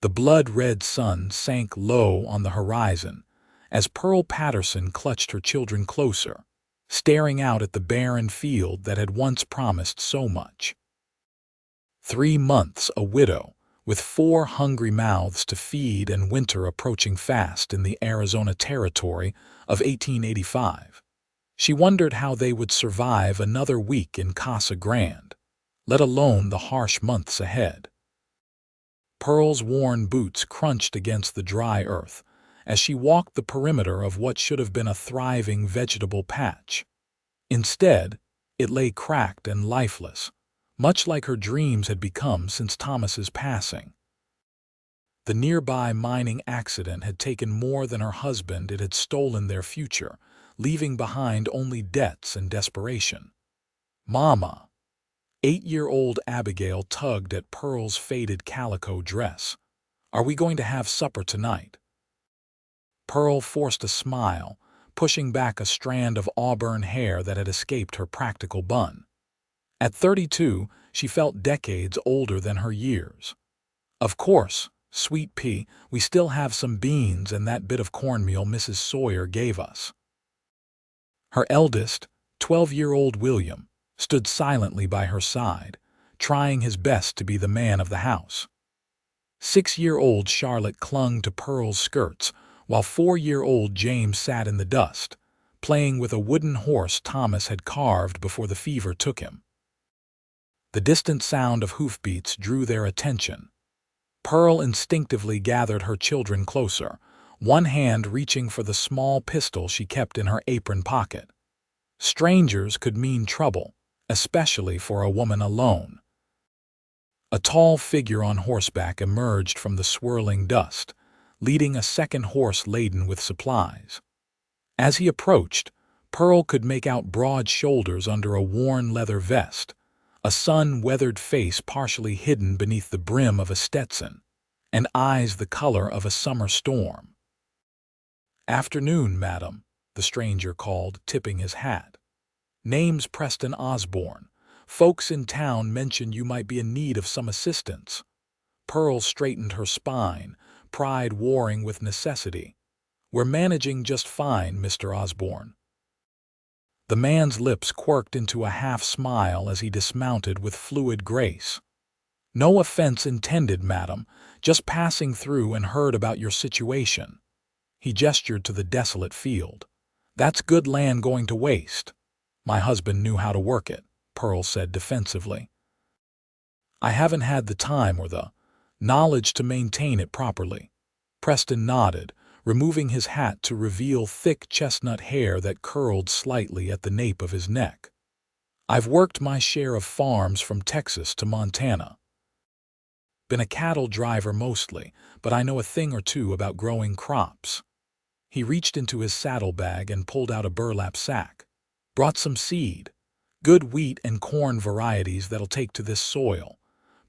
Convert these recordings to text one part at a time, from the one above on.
The blood-red sun sank low on the horizon as Pearl Patterson clutched her children closer, staring out at the barren field that had once promised so much. 3 months a widow, with 4 hungry mouths to feed and winter approaching fast in the Arizona territory of 1885. She wondered how they would survive another week in Casa Grande, let alone the harsh months ahead. Pearl's worn boots crunched against the dry earth as she walked the perimeter of what should have been a thriving vegetable patch. Instead, it lay cracked and lifeless, much like her dreams had become since Thomas's passing. The nearby mining accident had taken more than her husband; it had stolen their future, leaving behind only debts and desperation. "Mama." 8-year-old Abigail tugged at Pearl's faded calico dress. "Are we going to have supper tonight?" Pearl forced a smile, pushing back a strand of auburn hair that had escaped her practical bun. At 32, she felt decades older than her years. "Of course, sweet pea, we still have some beans and that bit of cornmeal Mrs. Sawyer gave us." Her eldest, 12-year-old William, stood silently by her side, trying his best to be the man of the house. 6-year-old Charlotte clung to Pearl's skirts, while 4-year-old James sat in the dust, playing with a wooden horse Thomas had carved before the fever took him. The distant sound of hoofbeats drew their attention. Pearl instinctively gathered her children closer, one hand reaching for the small pistol she kept in her apron pocket. Strangers could mean trouble, especially for a woman alone. A tall figure on horseback emerged from the swirling dust, leading a second horse laden with supplies. As he approached, Pearl could make out broad shoulders under a worn leather vest, a sun-weathered face partially hidden beneath the brim of a Stetson, and eyes the color of a summer storm. "Afternoon, madam," the stranger called, tipping his hat. "Name's Preston Osborne. Folks in town mentioned you might be in need of some assistance." Pearl straightened her spine, pride warring with necessity. "We're managing just fine, Mr. Osborne." The man's lips quirked into a half-smile as he dismounted with fluid grace. "No offense intended, madam, just passing through and heard about your situation." He gestured to the desolate field. "That's good land going to waste." "My husband knew how to work it," Pearl said defensively. "I haven't had the time or the knowledge to maintain it properly." Preston nodded, removing his hat to reveal thick chestnut hair that curled slightly at the nape of his neck. "I've worked my share of farms from Texas to Montana. Been a cattle driver mostly, but I know a thing or two about growing crops." He reached into his saddlebag and pulled out a burlap sack. "Brought some seed. Good wheat and corn varieties that'll take to this soil."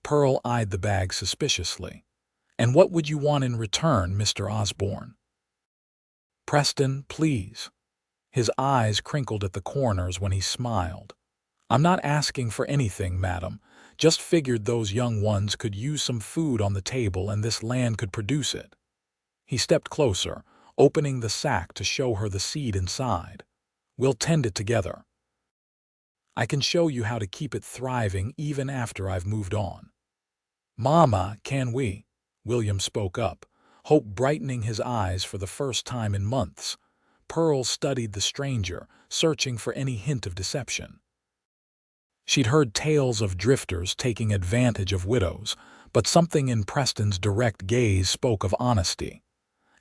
Pearl eyed the bag suspiciously. "And what would you want in return, Mr. Osborne?" "Preston, please." His eyes crinkled at the corners when he smiled. "I'm not asking for anything, madam. Just figured those young ones could use some food on the table and this land could produce it." He stepped closer, opening the sack to show her the seed inside. "We'll tend it together. I can show you how to keep it thriving even after I've moved on." "Mama, can we?" William spoke up, hope brightening his eyes for the first time in months. Pearl studied the stranger, searching for any hint of deception. She'd heard tales of drifters taking advantage of widows, but something in Preston's direct gaze spoke of honesty.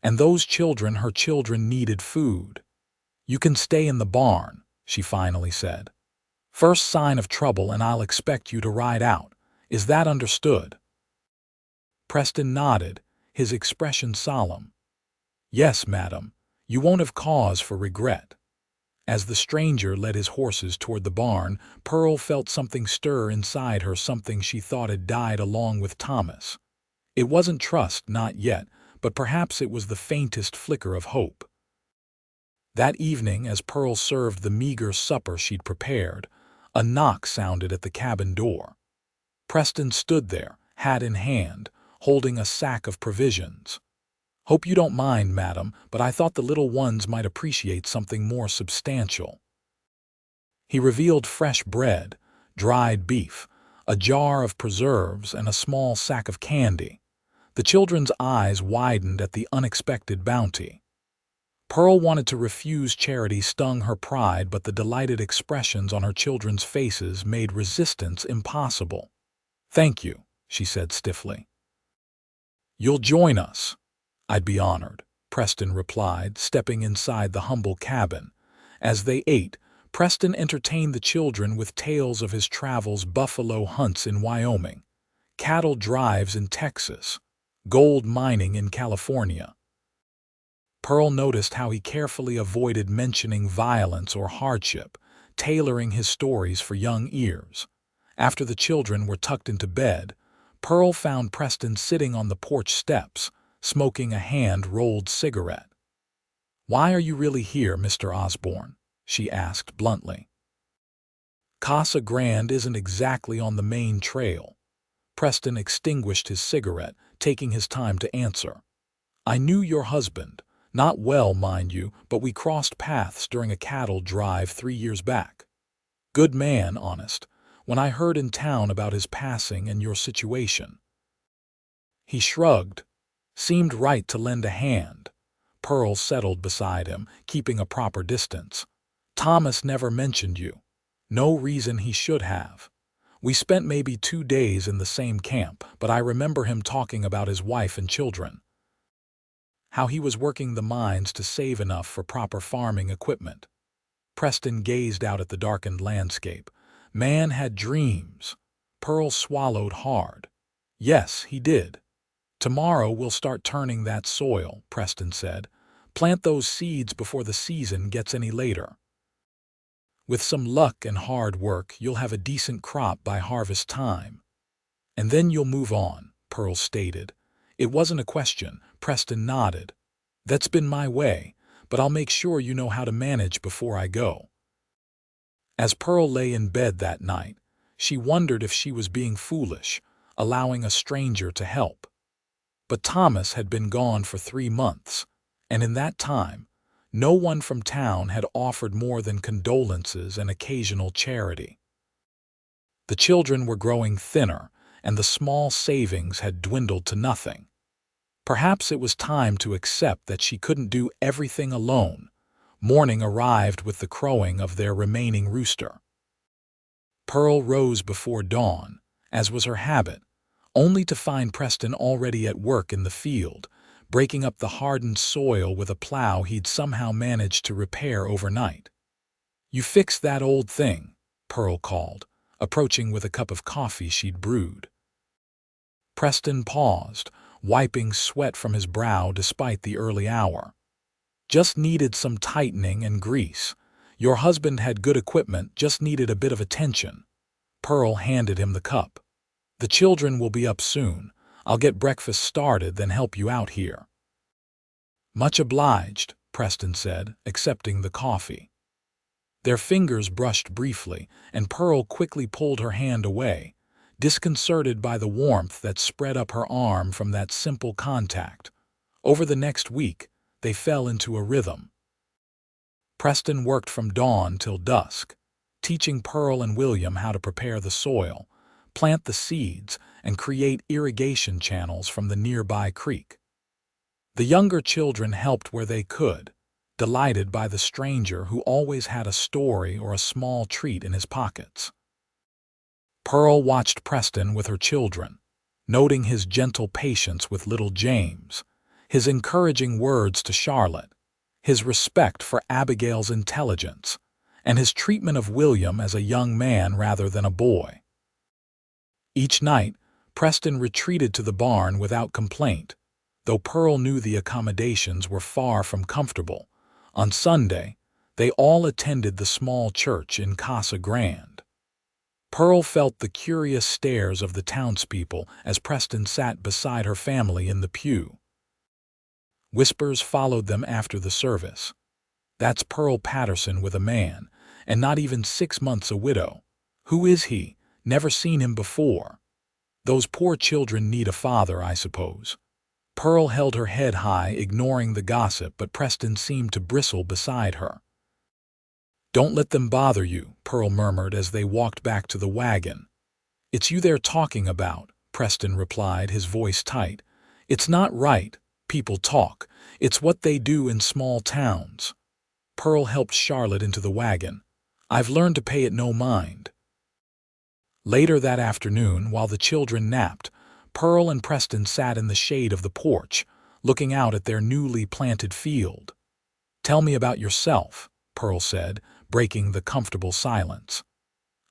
And those children, her children, needed food. "You can stay in the barn," she finally said. "First sign of trouble and I'll expect you to ride out. Is that understood?" Preston nodded, his expression solemn. "Yes, madam. You won't have cause for regret." As the stranger led his horses toward the barn, Pearl felt something stir inside her, something she thought had died along with Thomas. It wasn't trust, not yet, but perhaps it was the faintest flicker of hope. That evening, as Pearl served the meager supper she'd prepared, a knock sounded at the cabin door. Preston stood there, hat in hand, holding a sack of provisions. "Hope you don't mind, madam, but I thought the little ones might appreciate something more substantial." He revealed fresh bread, dried beef, a jar of preserves, and a small sack of candy. The children's eyes widened at the unexpected bounty. Pearl wanted to refuse charity stung her pride, but the delighted expressions on her children's faces made resistance impossible. "Thank you," she said stiffly. "You'll join us?" "I'd be honored," Preston replied, stepping inside the humble cabin. As they ate, Preston entertained the children with tales of his travels: buffalo hunts in Wyoming, cattle drives in Texas, gold mining in California. Pearl noticed how he carefully avoided mentioning violence or hardship, tailoring his stories for young ears. After the children were tucked into bed, Pearl found Preston sitting on the porch steps, smoking a hand-rolled cigarette. "Why are you really here, Mr. Osborne?" she asked bluntly. "Casa Grande isn't exactly on the main trail." Preston extinguished his cigarette, taking his time to answer. "I knew your husband. Not well, mind you, but we crossed paths during a cattle drive 3 years back. Good man, honest, when I heard in town about his passing and your situation." He shrugged. "Seemed right to lend a hand." Pearl settled beside him, keeping a proper distance. "Thomas never mentioned you. No reason he should have. We spent maybe 2 days in the same camp, but I remember him talking about his wife and children. How he was working the mines to save enough for proper farming equipment." Preston gazed out at the darkened landscape. Man had dreams. Pearl swallowed hard. "Yes, he did. Tomorrow we'll start turning that soil," Preston said. "Plant those seeds before the season gets any later. With some luck and hard work, you'll have a decent crop by harvest time. And then you'll move on," Pearl stated. It wasn't a question. Preston nodded. "That's been my way, but I'll make sure you know how to manage before I go." As Pearl lay in bed that night, she wondered if she was being foolish, allowing a stranger to help. But Thomas had been gone for 3 months, and in that time, no one from town had offered more than condolences and occasional charity. The children were growing thinner, and the small savings had dwindled to nothing. Perhaps it was time to accept that she couldn't do everything alone. Morning arrived with the crowing of their remaining rooster. Pearl rose before dawn, as was her habit, only to find Preston already at work in the field, breaking up the hardened soil with a plow he'd somehow managed to repair overnight. "You fixed that old thing," Pearl called, approaching with a cup of coffee she'd brewed. Preston paused, wiping sweat from his brow despite the early hour. "Just needed some tightening and grease. Your husband had good equipment, just needed a bit of attention." Pearl handed him the cup. "The children will be up soon. I'll get breakfast started, then help you out here." "Much obliged," Preston said, accepting the coffee. Their fingers brushed briefly, and Pearl quickly pulled her hand away, disconcerted by the warmth that spread up her arm from that simple contact. Over the next week, they fell into a rhythm. Preston worked from dawn till dusk, teaching Pearl and William how to prepare the soil, plant the seeds, and create irrigation channels from the nearby creek. The younger children helped where they could, delighted by the stranger who always had a story or a small treat in his pockets. Pearl watched Preston with her children, noting his gentle patience with little James, his encouraging words to Charlotte, his respect for Abigail's intelligence, and his treatment of William as a young man rather than a boy. Each night, Preston retreated to the barn without complaint, though Pearl knew the accommodations were far from comfortable. On Sunday, they all attended the small church in Casa Grande. Pearl felt the curious stares of the townspeople as Preston sat beside her family in the pew. Whispers followed them after the service. "That's Pearl Patterson with a man, and not even 6 months a widow. Who is he? Never seen him before." Those poor children need a father, I suppose. Pearl held her head high, ignoring the gossip, but Preston seemed to bristle beside her. Don't let them bother you, Pearl murmured as they walked back to the wagon. It's you they're talking about, Preston replied, his voice tight. It's not right. People talk. It's what they do in small towns. Pearl helped Charlotte into the wagon. I've learned to pay it no mind. Later that afternoon, while the children napped, Pearl and Preston sat in the shade of the porch, looking out at their newly planted field. Tell me about yourself, Pearl said, breaking the comfortable silence.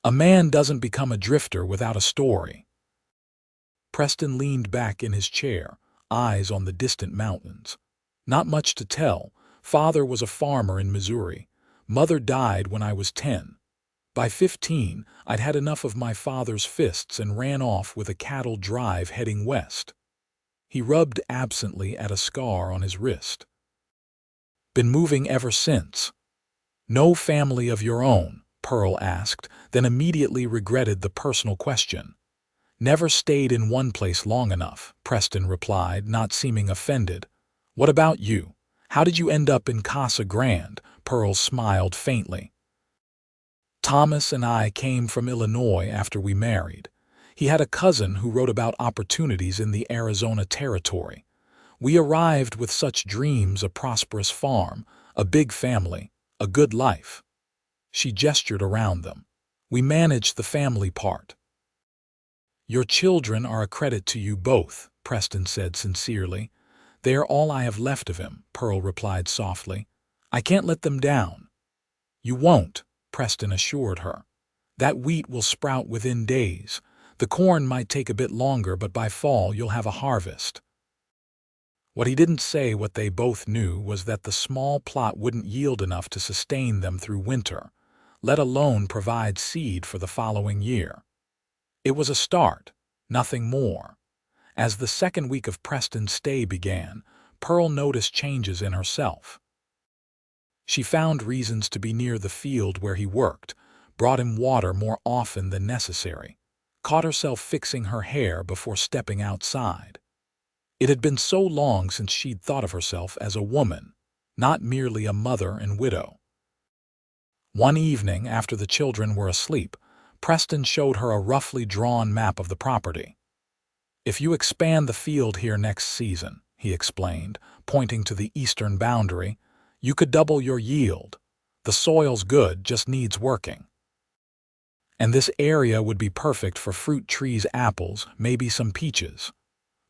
A man doesn't become a drifter without a story. Preston leaned back in his chair, eyes on the distant mountains. Not much to tell. Father was a farmer in Missouri. Mother died when I was 10. By 15, I'd had enough of my father's fists and ran off with a cattle drive heading west. He rubbed absently at a scar on his wrist. Been moving ever since. No family of your own? Pearl asked, then immediately regretted the personal question. Never stayed in one place long enough, Preston replied, not seeming offended. What about you? How did you end up in Casa Grande? Pearl smiled faintly. Thomas and I came from Illinois after we married. He had a cousin who wrote about opportunities in the Arizona territory. We arrived with such dreams, a prosperous farm, a big family, a good life. She gestured around them. We managed the family part. Your children are a credit to you both, Preston said sincerely. They are all I have left of him, Pearl replied softly. I can't let them down. You won't, Preston assured her. That wheat will sprout within days. The corn might take a bit longer, but by fall you'll have a harvest. What he didn't say, what they both knew, was that the small plot wouldn't yield enough to sustain them through winter, let alone provide seed for the following year. It was a start, nothing more. As the second week of Preston's stay began, Pearl noticed changes in herself. She found reasons to be near the field where he worked, brought him water more often than necessary, caught herself fixing her hair before stepping outside. It had been so long since she'd thought of herself as a woman, not merely a mother and widow. One evening, after the children were asleep, Preston showed her a roughly drawn map of the property. If you expand the field here next season, he explained, pointing to the eastern boundary, you could double your yield. The soil's good, just needs working. And this area would be perfect for fruit trees, apples, maybe some peaches.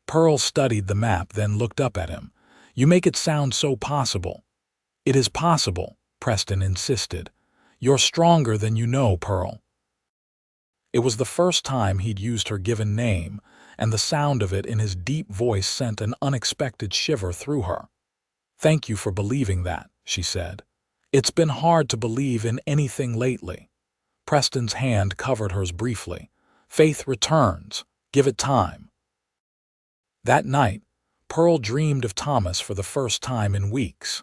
Pearl studied the map, then looked up at him. You make it sound so possible. It is possible, Preston insisted. You're stronger than you know, Pearl. It was the first time he'd used her given name, and the sound of it in his deep voice sent an unexpected shiver through her. Thank you for believing that, she said. It's been hard to believe in anything lately. Preston's hand covered hers briefly. Faith returns. Give it time. That night, Pearl dreamed of Thomas for the first time in weeks.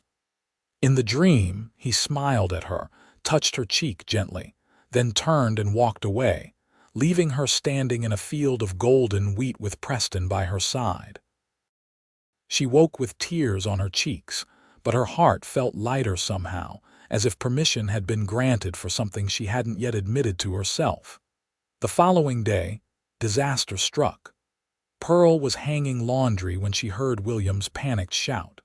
In the dream, he smiled at her, touched her cheek gently, then turned and walked away, leaving her standing in a field of golden wheat with Preston by her side. She woke with tears on her cheeks, but her heart felt lighter somehow, as if permission had been granted for something she hadn't yet admitted to herself. The following day, disaster struck. Pearl was hanging laundry when she heard William's panicked shout.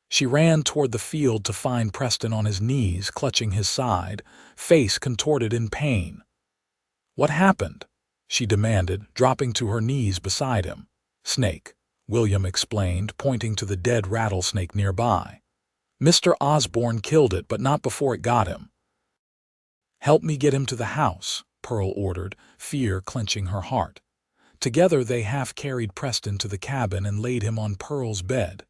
She ran toward the field to find Preston on his knees, clutching his side, face contorted in pain. What happened? She demanded, dropping to her knees beside him. Snake, William explained, pointing to the dead rattlesnake nearby. Mr. Osborne killed it, but not before it got him. Help me get him to the house, Pearl ordered, fear clenching her heart. Together they half-carried Preston to the cabin and laid him on Pearl's bed.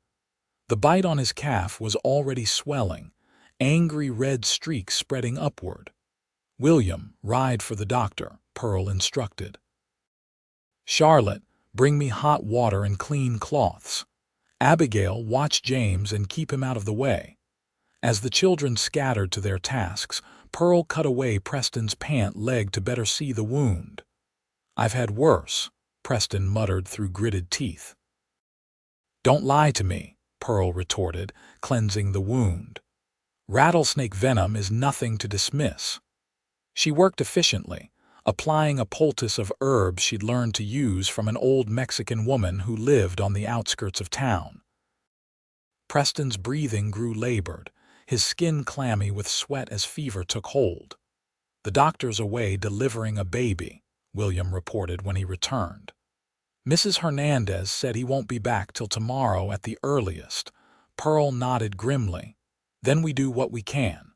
The bite on his calf was already swelling, angry red streaks spreading upward. William, ride for the doctor, Pearl instructed. Charlotte, bring me hot water and clean cloths. Abigail, watch James and keep him out of the way. As the children scattered to their tasks, Pearl cut away Preston's pant leg to better see the wound. "I've had worse," Preston muttered through gritted teeth. "Don't lie to me," Pearl retorted, cleansing the wound. "Rattlesnake venom is nothing to dismiss." She worked efficiently, applying a poultice of herbs she'd learned to use from an old Mexican woman who lived on the outskirts of town. Preston's breathing grew labored, his skin clammy with sweat as fever took hold. "The doctor's away delivering a baby," William reported when he returned. "Mrs. Hernandez said he won't be back till tomorrow at the earliest." Pearl nodded grimly. "Then we do what we can."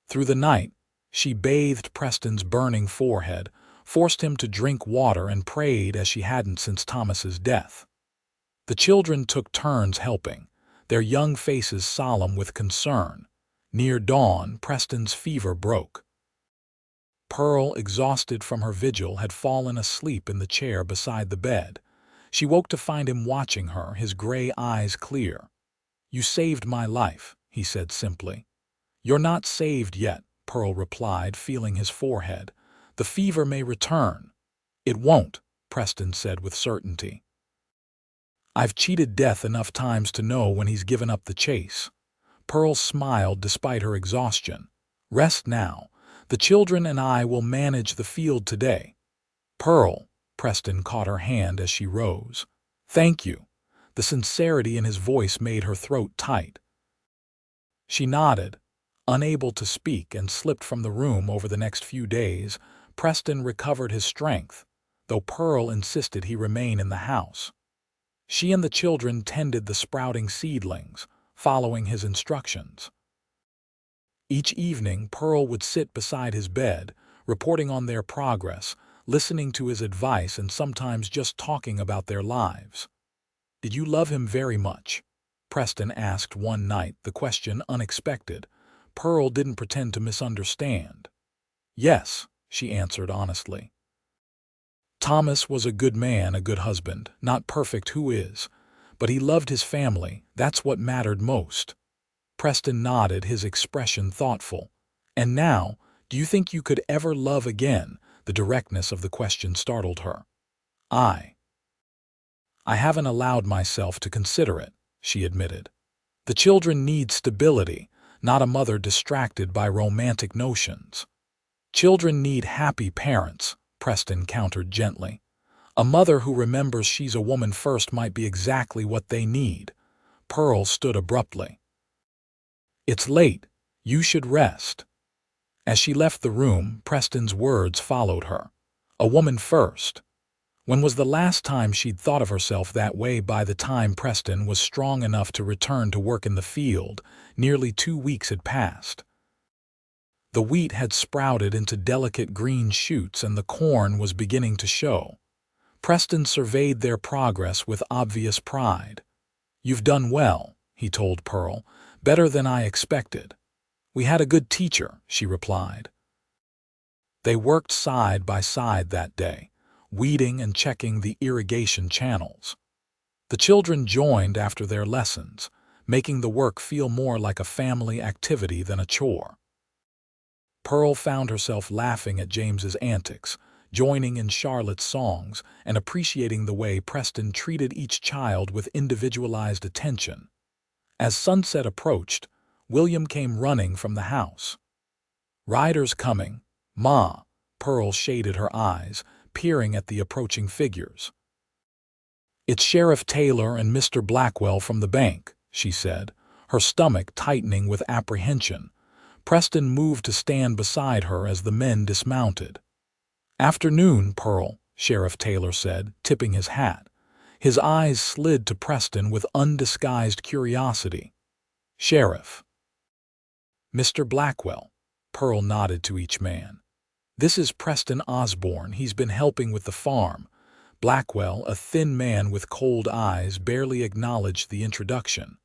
Through the night, she bathed Preston's burning forehead, forced him to drink water, and prayed as she hadn't since Thomas's death. The children took turns helping, their young faces solemn with concern. Near dawn, Preston's fever broke. Pearl, exhausted from her vigil, had fallen asleep in the chair beside the bed. She woke to find him watching her, his gray eyes clear. "You saved my life," he said simply. "You're not saved yet," Pearl replied, feeling his forehead. "The fever may return." "It won't," Preston said with certainty. "I've cheated death enough times to know when he's given up the chase." Pearl smiled despite her exhaustion. "Rest now. The children and I will manage the field today." "Pearl," Preston caught her hand as she rose. "Thank you." The sincerity in his voice made her throat tight. She nodded, unable to speak, and slipped from the room. Over the next few days, Preston recovered his strength, though Pearl insisted he remain in the house. She and the children tended the sprouting seedlings, following his instructions. Each evening, Pearl would sit beside his bed, reporting on their progress, listening to his advice, and sometimes just talking about their lives. "Did you love him very much?" Preston asked one night, the question unexpected. Pearl didn't pretend to misunderstand. "Yes," she answered honestly. "Thomas was a good man, a good husband, not perfect, who is? But he loved his family, that's what mattered most." Preston nodded, his expression thoughtful. "And now, do you think you could ever love again?" The directness of the question startled her. I haven't allowed myself to consider it," she admitted. "The children need stability, not a mother distracted by romantic notions." "Children need happy parents," Preston countered gently. "A mother who remembers she's a woman first might be exactly what they need." Pearl stood abruptly. "It's late. You should rest." As she left the room, Preston's words followed her. A woman first. When was the last time she'd thought of herself that way? By the time Preston was strong enough to return to work in the field, nearly 2 weeks had passed. The wheat had sprouted into delicate green shoots, and the corn was beginning to show. Preston surveyed their progress with obvious pride. "You've done well," he told Pearl, "better than I expected." "We had a good teacher," she replied. They worked side by side that day, weeding and checking the irrigation channels. The children joined after their lessons, making the work feel more like a family activity than a chore. Pearl found herself laughing at James's antics, joining in Charlotte's songs, and appreciating the way Preston treated each child with individualized attention. As sunset approached, William came running from the house. "Riders coming, Ma." Pearl shaded her eyes, peering at the approaching figures. "It's Sheriff Taylor and Mr. Blackwell from the bank," she said, her stomach tightening with apprehension. Preston moved to stand beside her as the men dismounted. "Afternoon, Pearl," Sheriff Taylor said, tipping his hat. His eyes slid to Preston with undisguised curiosity. "Sheriff." "Mr. Blackwell." Pearl nodded to each man. "This is Preston Osborne. He's been helping with the farm." Blackwell, a thin man with cold eyes, barely acknowledged the introduction.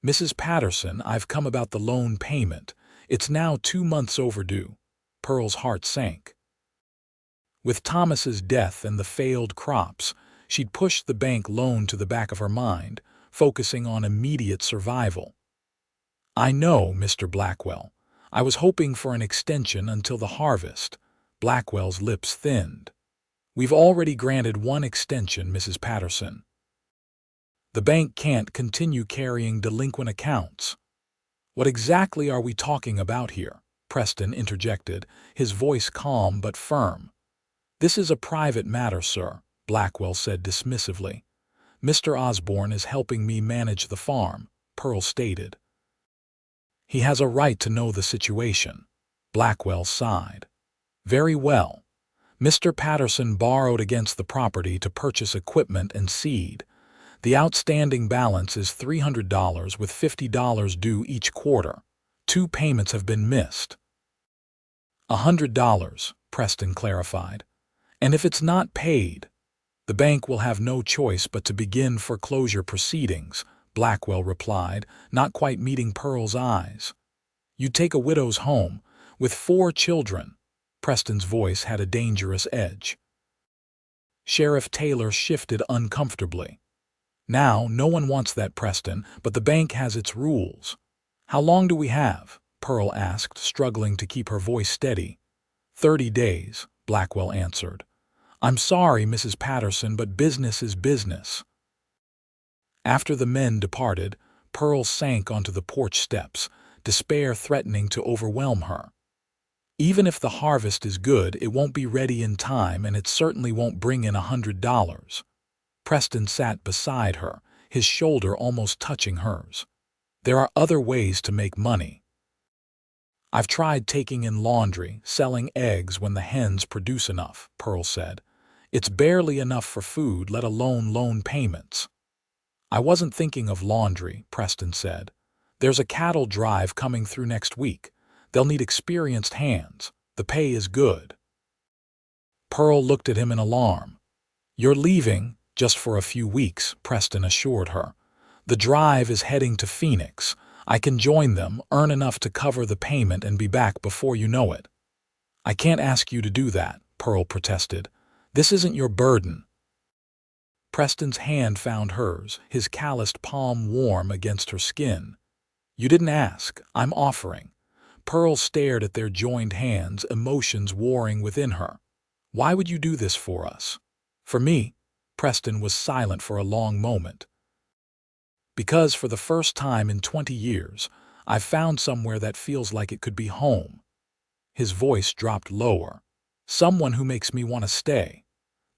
"Mrs. Patterson, I've come about the loan payment. It's now 2 months overdue." Pearl's heart sank. With Thomas's death and the failed crops, she'd pushed the bank loan to the back of her mind, focusing on immediate survival. "I know, Mr. Blackwell. I was hoping for an extension until the harvest." Blackwell's lips thinned. We've already granted one extension, Mrs. Patterson. The bank can't continue carrying delinquent accounts. What exactly are we talking about here? Preston interjected, his voice calm but firm. This is a private matter, sir, Blackwell said dismissively. Mr. Osborne is helping me manage the farm, Pearl stated. He has a right to know the situation. Blackwell sighed. Very well. Mr. Patterson borrowed against the property to purchase equipment and seed. The outstanding balance is $300 with $50 due each quarter. 2 payments have been missed. $100, Preston clarified. And if it's not paid, the bank will have no choice but to begin foreclosure proceedings, Blackwell replied, not quite meeting Pearl's eyes. You'd take a widow's home, with 4 children. Preston's voice had a dangerous edge. Sheriff Taylor shifted uncomfortably. Now, no one wants that, Preston, but the bank has its rules. How long do we have? Pearl asked, struggling to keep her voice steady. 30 days, Blackwell answered. I'm sorry, Mrs. Patterson, but business is business. After the men departed, Pearl sank onto the porch steps, despair threatening to overwhelm her. Even if the harvest is good, it won't be ready in time, and it certainly won't bring in $100. Preston sat beside her, his shoulder almost touching hers. There are other ways to make money. I've tried taking in laundry, selling eggs when the hens produce enough, Pearl said. It's barely enough for food, let alone loan payments. I wasn't thinking of laundry, Preston said. There's a cattle drive coming through next week. They'll need experienced hands. The pay is good. Pearl looked at him in alarm. You're leaving? Just for a few weeks, Preston assured her. The drive is heading to Phoenix. I can join them, earn enough to cover the payment, and be back before you know it. I can't ask you to do that, Pearl protested. This isn't your burden. Preston's hand found hers, his calloused palm warm against her skin. You didn't ask. I'm offering. Pearl stared at their joined hands, emotions warring within her. Why would you do this for us? For me? Preston was silent for a long moment. Because for the first time in 20 years, I've found somewhere that feels like it could be home. His voice dropped lower. Someone who makes me want to stay.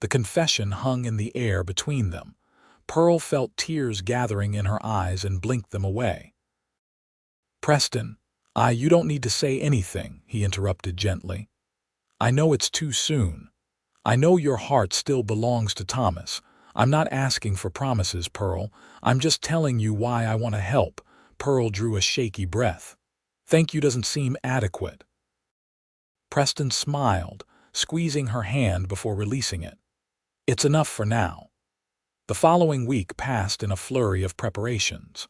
The confession hung in the air between them. Pearl felt tears gathering in her eyes and blinked them away. Preston, you don't need to say anything, he interrupted gently. I know it's too soon. I know your heart still belongs to Thomas. I'm not asking for promises, Pearl. I'm just telling you why I want to help. Pearl drew a shaky breath. Thank you doesn't seem adequate. Preston smiled, squeezing her hand before releasing it. It's enough for now. The following week passed in a flurry of preparations.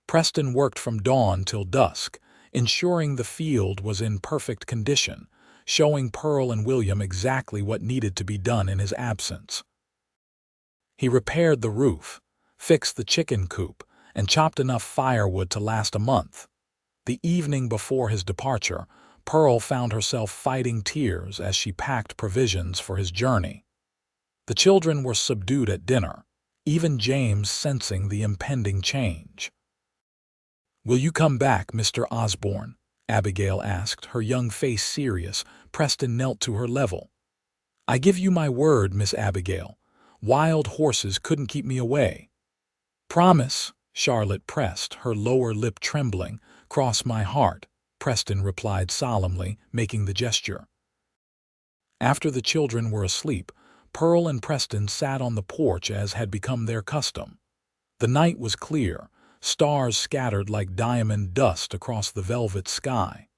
Preston worked from dawn till dusk, ensuring the field was in perfect condition, showing Pearl and William exactly what needed to be done in his absence. He repaired the roof, fixed the chicken coop, and chopped enough firewood to last a month. The evening before his departure, Pearl found herself fighting tears as she packed provisions for his journey. The children were subdued at dinner, even James sensing the impending change. Will you come back, Mr. Osborne? Abigail asked, her young face serious. Preston knelt to her level. I give you my word, Miss Abigail. Wild horses couldn't keep me away. Promise, Charlotte pressed, her lower lip trembling. Cross my heart, Preston replied solemnly, making the gesture. After the children were asleep, Pearl and Preston sat on the porch as had become their custom. The night was clear, stars scattered like diamond dust across the velvet sky.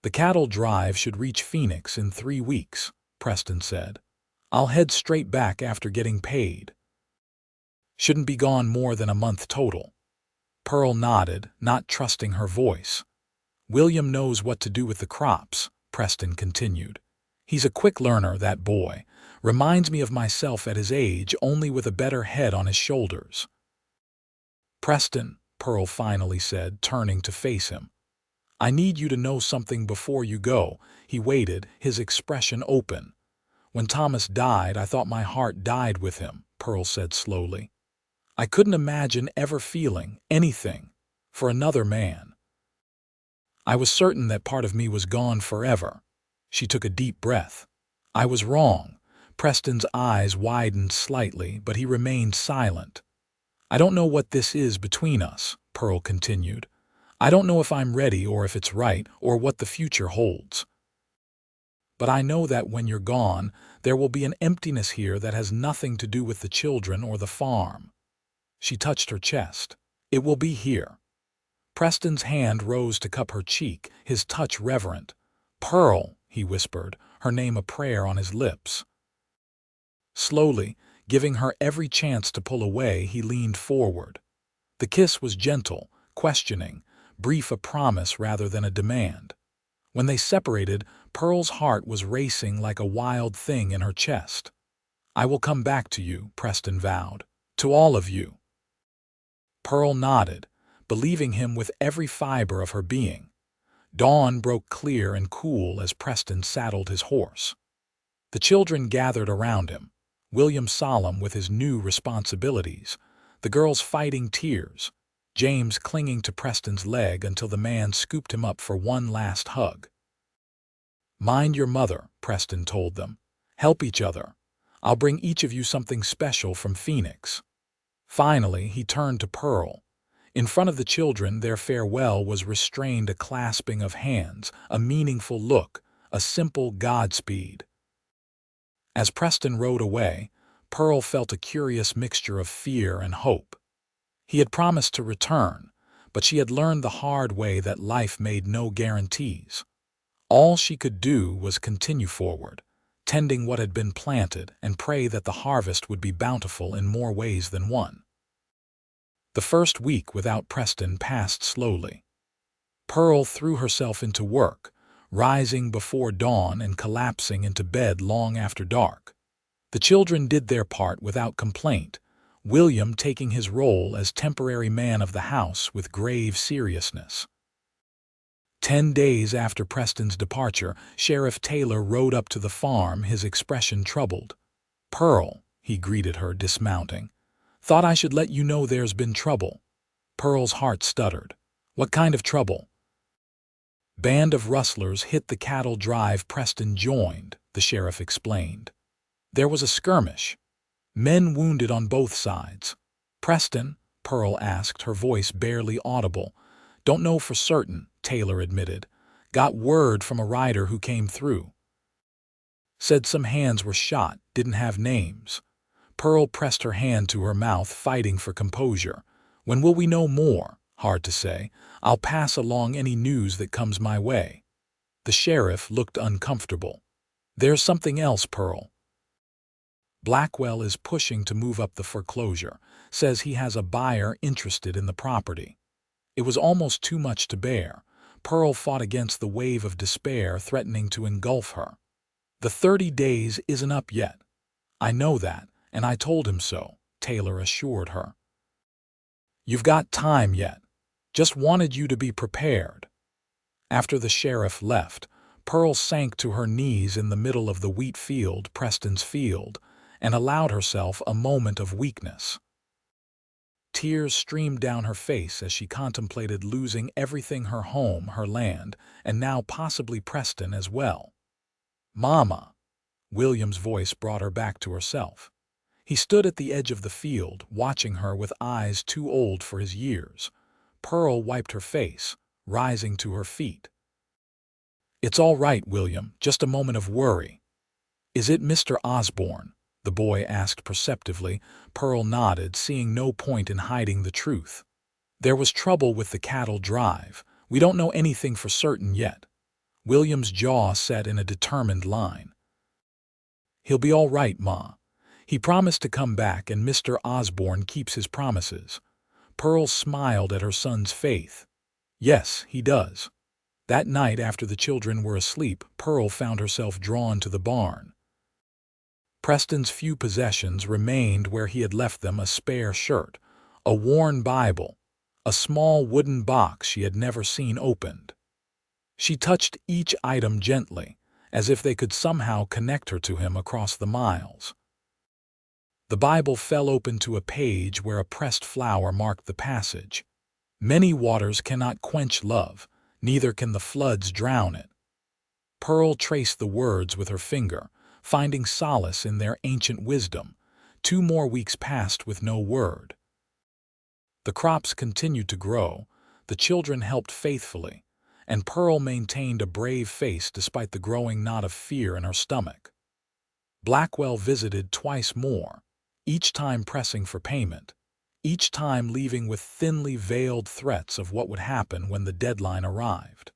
The cattle drive should reach Phoenix in 3 weeks, Preston said. I'll head straight back after getting paid. Shouldn't be gone more than a month total. Pearl nodded, not trusting her voice. William knows what to do with the crops, Preston continued. He's a quick learner, that boy. Reminds me of myself at his age, only with a better head on his shoulders. Preston, Pearl finally said, turning to face him. I need you to know something before you go. He waited, his expression open. When Thomas died, I thought my heart died with him, Pearl said slowly. I couldn't imagine ever feeling anything for another man. I was certain that part of me was gone forever. She took a deep breath. I was wrong. Preston's eyes widened slightly, but he remained silent. I don't know what this is between us, Pearl continued. I don't know if I'm ready or if it's right or what the future holds. But I know that when you're gone, there will be an emptiness here that has nothing to do with the children or the farm. She touched her chest. It will be here. Preston's hand rose to cup her cheek, his touch reverent. Pearl, he whispered, her name a prayer on his lips. Slowly, giving her every chance to pull away, he leaned forward. The kiss was gentle, questioning, brief, a promise rather than a demand. When they separated, Pearl's heart was racing like a wild thing in her chest. I will come back to you, Preston vowed. To all of you. Pearl nodded, believing him with every fiber of her being. Dawn broke clear and cool as Preston saddled his horse. The children gathered around him, William solemn with his new responsibilities, the girls fighting tears, James clinging to Preston's leg until the man scooped him up for one last hug. Mind your mother, Preston told them. Help each other. I'll bring each of you something special from Phoenix. Finally, he turned to Pearl. In front of the children, their farewell was restrained, a clasping of hands, a meaningful look, a simple Godspeed. As Preston rode away, Pearl felt a curious mixture of fear and hope. He had promised to return, but she had learned the hard way that life made no guarantees. All she could do was continue forward, tending what had been planted and pray that the harvest would be bountiful in more ways than one. The first week without Preston passed slowly. Pearl threw herself into work, rising before dawn and collapsing into bed long after dark. The children did their part without complaint, William taking his role as temporary man of the house with grave seriousness. 10 days after Preston's departure, Sheriff Taylor rode up to the farm, his expression troubled. Pearl, he greeted her, dismounting. Thought I should let you know there's been trouble. Pearl's heart stuttered. What kind of trouble? Band of rustlers hit the cattle drive Preston joined, the sheriff explained. There was a skirmish. Men wounded on both sides. Preston? Pearl asked, her voice barely audible. Don't know for certain, Taylor admitted. Got word from a rider who came through. Said some hands were shot, didn't have names. Pearl pressed her hand to her mouth, fighting for composure. When will we know more? Hard to say. I'll pass along any news that comes my way. The sheriff looked uncomfortable. There's something else, Pearl. Blackwell is pushing to move up the foreclosure, says he has a buyer interested in the property. It was almost too much to bear. Pearl fought against the wave of despair threatening to engulf her. The 30 days isn't up yet. I know that, and I told him so, Taylor assured her. You've got time yet. Just wanted you to be prepared. After the sheriff left, Pearl sank to her knees in the middle of the wheat field, Preston's field, and allowed herself a moment of weakness. Tears streamed down her face as she contemplated losing everything, her home, her land, and now possibly Preston as well. Mama! William's voice brought her back to herself. He stood at the edge of the field, watching her with eyes too old for his years. Pearl wiped her face, rising to her feet. It's all right, William, just a moment of worry. Is it Mr. Osborne? The boy asked perceptively. Pearl nodded, seeing no point in hiding the truth. There was trouble with the cattle drive. We don't know anything for certain yet. William's jaw set in a determined line. He'll be all right, Ma. He promised to come back, and Mr. Osborne keeps his promises. Pearl smiled at her son's faith. Yes, he does. That night, after the children were asleep, Pearl found herself drawn to the barn. Preston's few possessions remained where he had left them: a spare shirt, a worn Bible, a small wooden box she had never seen opened. She touched each item gently, as if they could somehow connect her to him across the miles. The Bible fell open to a page where a pressed flower marked the passage. Many waters cannot quench love, neither can the floods drown it. Pearl traced the words with her finger, finding solace in their ancient wisdom. 2 more weeks passed with no word. The crops continued to grow, the children helped faithfully, and Pearl maintained a brave face despite the growing knot of fear in her stomach. Blackwell visited twice more, each time pressing for payment, each time leaving with thinly veiled threats of what would happen when the deadline arrived.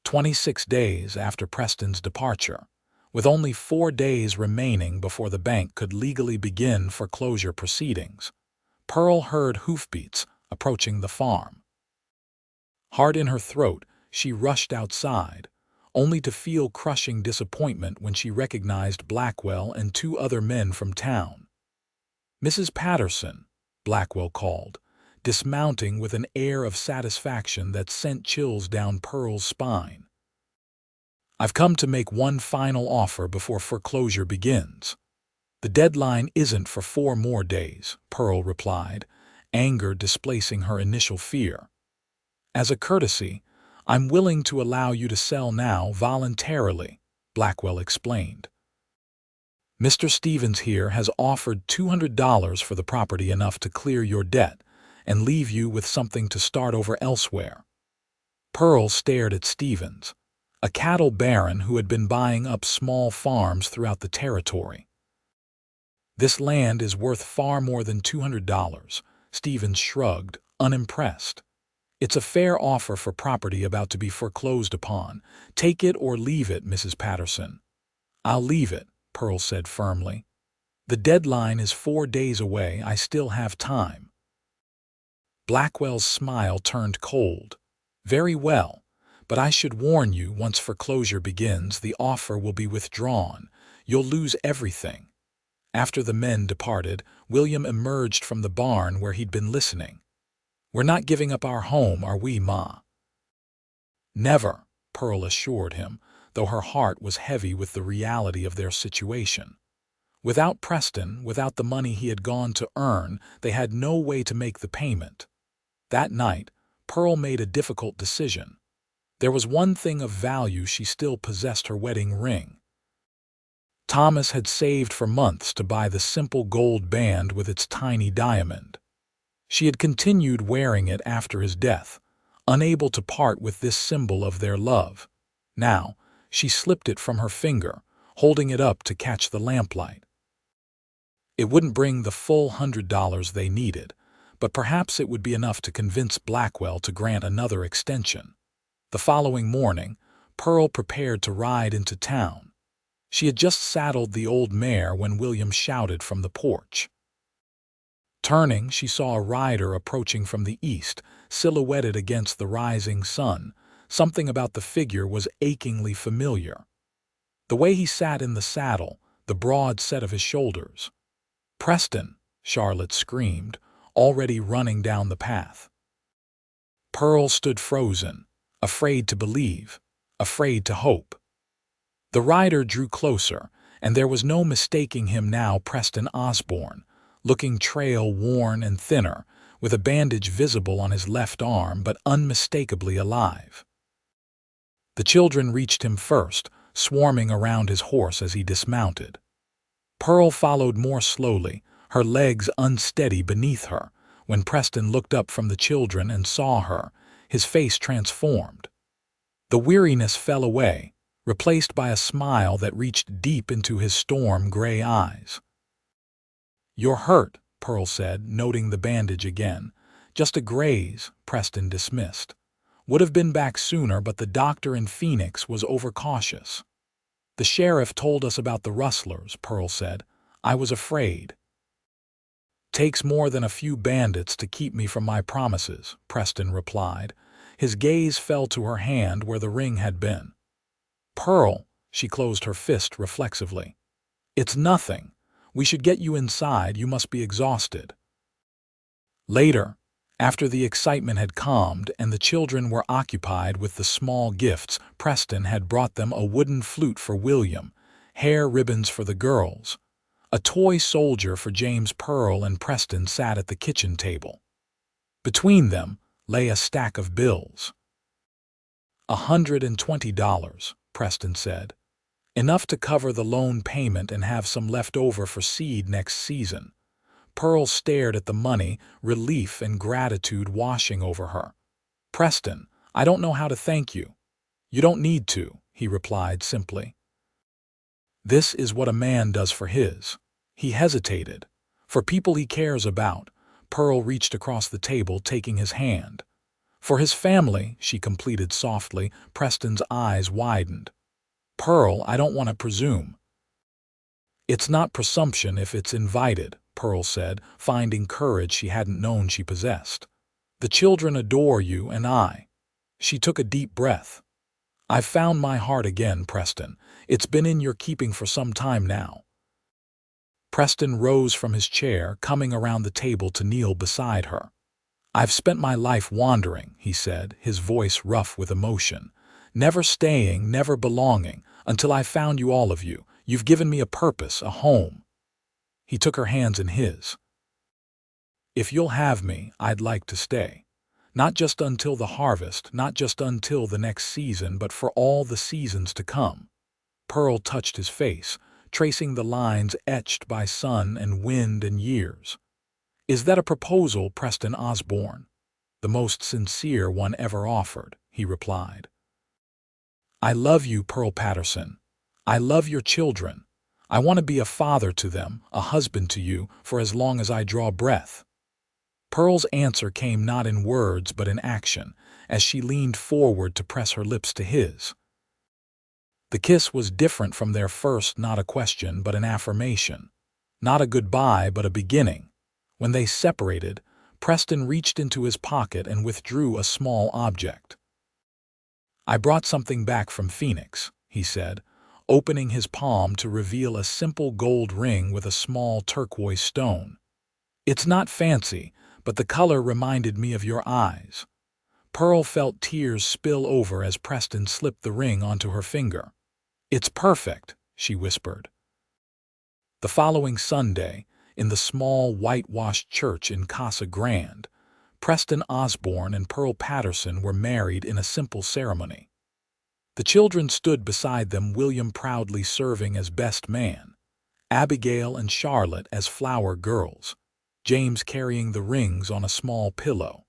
26 days after Preston's departure, with only 4 days remaining before the bank could legally begin foreclosure proceedings, Pearl heard hoofbeats approaching the farm. Heart in her throat, she rushed outside, only to feel crushing disappointment when she recognized Blackwell and 2 other men from town. "Mrs. Patterson," Blackwell called, dismounting with an air of satisfaction that sent chills down Pearl's spine. "I've come to make one final offer before foreclosure begins." "The deadline isn't for 4 more days," Pearl replied, anger displacing her initial fear. "As a courtesy, I'm willing to allow you to sell now voluntarily," Blackwell explained. "Mr. Stevens here has offered $200 for the property, enough to clear your debt and leave you with something to start over elsewhere." Pearl stared at Stevens, a cattle baron who had been buying up small farms throughout the territory. "This land is worth far more than $200, Stevens shrugged, unimpressed. "It's a fair offer for property about to be foreclosed upon. Take it or leave it, Mrs. Patterson." "I'll leave it," Pearl said firmly. "The deadline is 4 days away. I still have time." Blackwell's smile turned cold. "Very well, but I should warn you, once foreclosure begins, the offer will be withdrawn. You'll lose everything." After the men departed, William emerged from the barn where he'd been listening. "We're not giving up our home, are we, Ma?" "Never," Pearl assured him, though her heart was heavy with the reality of their situation. Without Preston, without the money he had gone to earn, they had no way to make the payment. That night, Pearl made a difficult decision. There was one thing of value she still possessed: her wedding ring. Thomas had saved for months to buy the simple gold band with its tiny diamond. She had continued wearing it after his death, unable to part with this symbol of their love. Now, she slipped it from her finger, holding it up to catch the lamplight. It wouldn't bring the full $100 they needed, but perhaps it would be enough to convince Blackwell to grant another extension. The following morning, Pearl prepared to ride into town. She had just saddled the old mare when William shouted from the porch. Turning, she saw a rider approaching from the east, silhouetted against the rising sun. Something about the figure was achingly familiar. The way he sat in the saddle, the broad set of his shoulders. "Preston!" Charlotte screamed, already running down the path. Pearl stood frozen, afraid to believe, afraid to hope. The rider drew closer, and there was no mistaking him now. Preston Osborne, looking trail-worn and thinner, with a bandage visible on his left arm, but unmistakably alive. The children reached him first, swarming around his horse as he dismounted. Pearl followed more slowly, her legs unsteady beneath her. When Preston looked up from the children and saw her, his face transformed. The weariness fell away, replaced by a smile that reached deep into his storm-gray eyes. "You're hurt," Pearl said, noting the bandage again. "Just a graze," Preston dismissed. "Would have been back sooner, but the doctor in Phoenix was overcautious." "The sheriff told us about the rustlers," Pearl said. "I was afraid." "Takes more than a few bandits to keep me from my promises," Preston replied. His gaze fell to her hand where the ring had been. "Pearl," she closed her fist reflexively. "It's nothing. We should get you inside. You must be exhausted." Later, After the excitement had calmed and the children were occupied with the small gifts, Preston had brought them a wooden flute for William, hair ribbons for the girls. A toy soldier for James. Pearl and Preston sat at the kitchen table. Between them lay a stack of bills. $120, Preston said. Enough to cover the loan payment and have some left over for seed next season. Pearl stared at the money, relief and gratitude washing over her. Preston, I don't know how to thank you. You don't need to, he replied simply. This is what a man does for his. He hesitated. For people he cares about. Pearl reached across the table, taking his hand. For his family, she completed softly. Preston's eyes widened. Pearl, I don't want to presume. It's not presumption if it's invited, Pearl said, finding courage she hadn't known she possessed. The children adore you and I. She took a deep breath. I've found my heart again, Preston. It's been in your keeping for some time now. Preston rose from his chair, coming around the table to kneel beside her. I've spent my life wandering, he said, his voice rough with emotion. Never staying, never belonging, until I found you, all of you. You've given me a purpose, a home. He took her hands in his. If you'll have me, I'd like to stay. Not just until the harvest, not just until the next season, but for all the seasons to come. Pearl touched his face, tracing the lines etched by sun and wind and years. Is that a proposal, Preston Osborne? The most sincere one ever offered, he replied. I love you, Pearl Patterson. I love your children. I want to be a father to them, a husband to you, for as long as I draw breath. Pearl's answer came not in words but in action, as she leaned forward to press her lips to his. The kiss was different from their first, not a question but an affirmation. Not a goodbye but a beginning. When they separated, Preston reached into his pocket and withdrew a small object. I brought something back from Phoenix, he said, opening his palm to reveal a simple gold ring with a small turquoise stone. It's not fancy, but the color reminded me of your eyes. Pearl felt tears spill over as Preston slipped the ring onto her finger. It's perfect, she whispered. The following Sunday, in the small whitewashed church in Casa Grande, Preston Osborne and Pearl Patterson were married in a simple ceremony. The children stood beside them, William proudly serving as best man, Abigail and Charlotte as flower girls, James carrying the rings on a small pillow.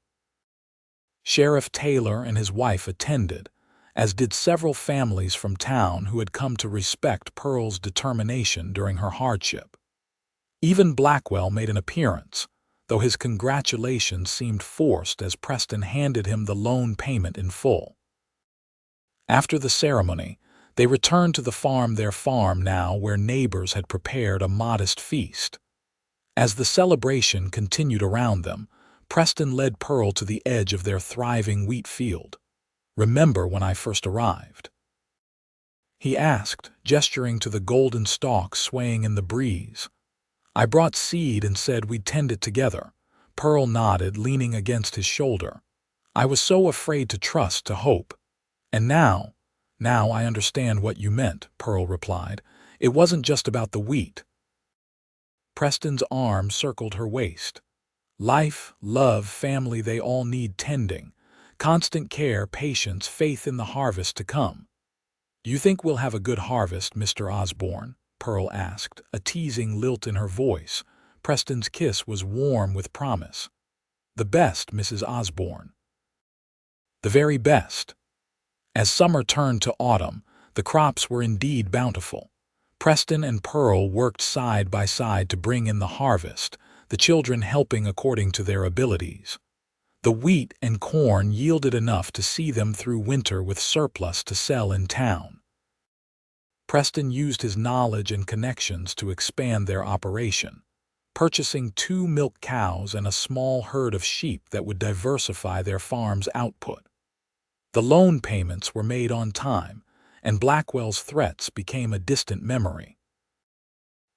Sheriff Taylor and his wife attended, as did several families from town who had come to respect Pearl's determination during her hardship. Even Blackwell made an appearance, though his congratulations seemed forced as Preston handed him the loan payment in full. After the ceremony, they returned to the farm, their farm now, where neighbors had prepared a modest feast. As the celebration continued around them, Preston led Pearl to the edge of their thriving wheat field. Remember when I first arrived? He asked, gesturing to the golden stalks swaying in the breeze. I brought seed and said we'd tend it together. Pearl nodded, leaning against his shoulder. I was so afraid to trust, to hope. And now I understand what you meant, Pearl replied. It wasn't just about the wheat. Preston's arm circled her waist. Life, love, family, they all need tending. Constant care, patience, faith in the harvest to come. Do you think we'll have a good harvest, Mr. Osborne? Pearl asked, a teasing lilt in her voice. Preston's kiss was warm with promise. The best, Mrs. Osborne. The very best. As summer turned to autumn, the crops were indeed bountiful. Preston and Pearl worked side by side to bring in the harvest, the children helping according to their abilities. The wheat and corn yielded enough to see them through winter with surplus to sell in town. Preston used his knowledge and connections to expand their operation, purchasing 2 milk cows and a small herd of sheep that would diversify their farm's output. The loan payments were made on time, and Blackwell's threats became a distant memory.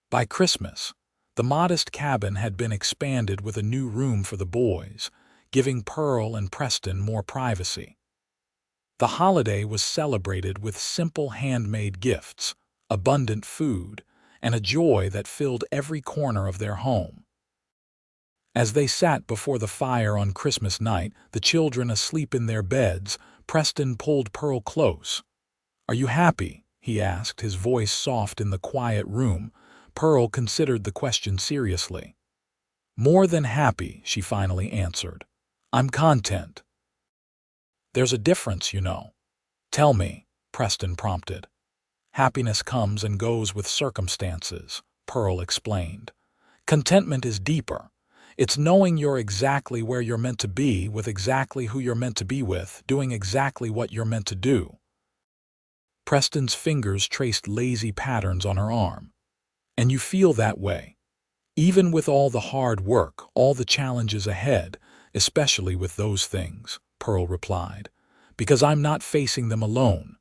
By Christmas, the modest cabin had been expanded with a new room for the boys, giving Pearl and Preston more privacy. The holiday was celebrated with simple handmade gifts, abundant food, and a joy that filled every corner of their home. As they sat before the fire on Christmas night, the children asleep in their beds, Preston pulled Pearl close. "Are you happy?" he asked, his voice soft in the quiet room. Pearl considered the question seriously. "More than happy," she finally answered. "I'm content." "There's a difference, you know." "Tell me," Preston prompted. "Happiness comes and goes with circumstances," Pearl explained. "Contentment is deeper. It's knowing you're exactly where you're meant to be, with exactly who you're meant to be with, doing exactly what you're meant to do." Preston's fingers traced lazy patterns on her arm. "And you feel that way, even with all the hard work, all the challenges ahead, especially with those things," Pearl replied, "because I'm not facing them alone."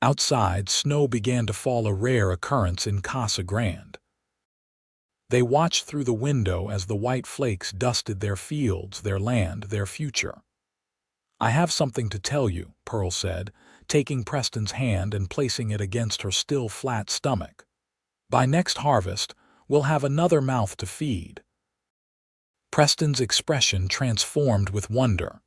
Outside, snow began to fall, a rare occurrence in Casa Grande. They watched through the window as the white flakes dusted their fields, their land, their future. "I have something to tell you," Pearl said, taking Preston's hand and placing it against her still flat stomach. "By next harvest, we'll have another mouth to feed." Preston's expression transformed with wonder.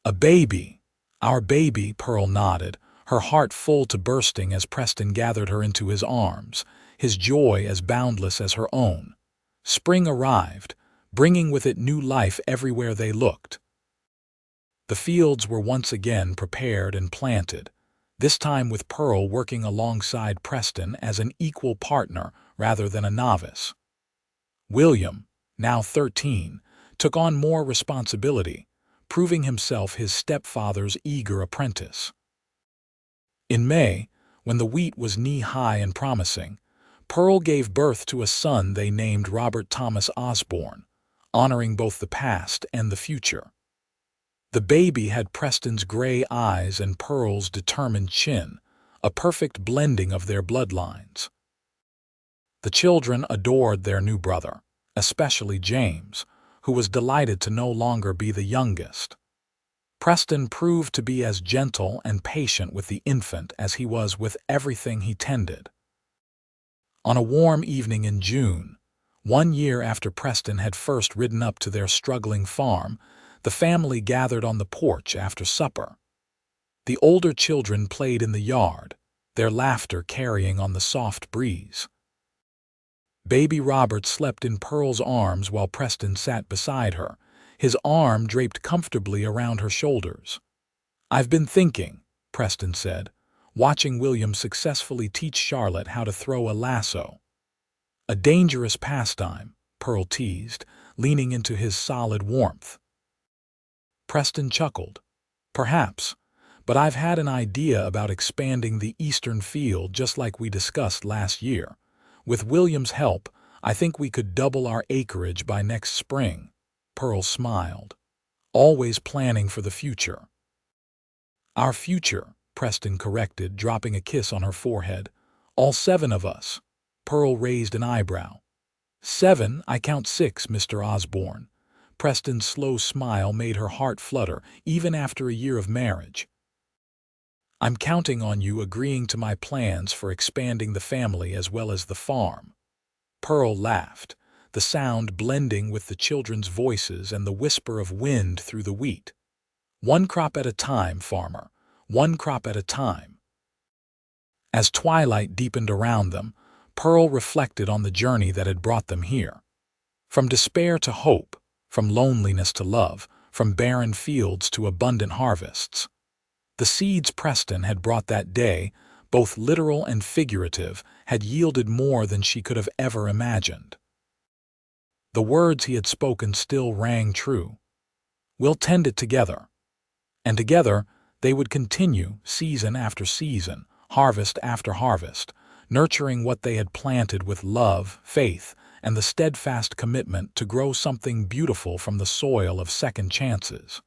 "A baby! Our baby," Pearl nodded, her heart full to bursting as Preston gathered her into his arms, his joy as boundless as her own. Spring arrived, bringing with it new life everywhere they looked. The fields were once again prepared and planted, this time with Pearl working alongside Preston as an equal partner rather than a novice. William, now 13, took on more responsibility, proving himself his stepfather's eager apprentice. In May, when the wheat was knee-high and promising, Pearl gave birth to a son they named Robert Thomas Osborne, honoring both the past and the future. The baby had Preston's gray eyes and Pearl's determined chin, a perfect blending of their bloodlines. The children adored their new brother, especially James, who was delighted to no longer be the youngest. Preston proved to be as gentle and patient with the infant as he was with everything he tended. On a warm evening in June, 1 year after Preston had first ridden up to their struggling farm, the family gathered on the porch after supper. The older children played in the yard, their laughter carrying on the soft breeze. Baby Robert slept in Pearl's arms while Preston sat beside her, his arm draped comfortably around her shoulders. "I've been thinking," Preston said, watching William successfully teach Charlotte how to throw a lasso. "A dangerous pastime," Pearl teased, leaning into his solid warmth. Preston chuckled. "Perhaps, but I've had an idea about expanding the eastern field just like we discussed last year. With William's help, I think we could double our acreage by next spring." Pearl smiled. "Always planning for the future." "Our future," Preston corrected, dropping a kiss on her forehead. "All 7 of us." Pearl raised an eyebrow. "7? I count 6, Mr. Osborne." Preston's slow smile made her heart flutter, even after a year of marriage. "I'm counting on you agreeing to my plans for expanding the family as well as the farm." Pearl laughed, the sound blending with the children's voices and the whisper of wind through the wheat. "One crop at a time, farmer, one crop at a time." As twilight deepened around them, Pearl reflected on the journey that had brought them here. From despair to hope, from loneliness to love, from barren fields to abundant harvests. The seeds Preston had brought that day, both literal and figurative, had yielded more than she could have ever imagined. The words he had spoken still rang true. "We'll tend it together." And together, they would continue, season after season, harvest after harvest, nurturing what they had planted with love, faith, and the steadfast commitment to grow something beautiful from the soil of second chances.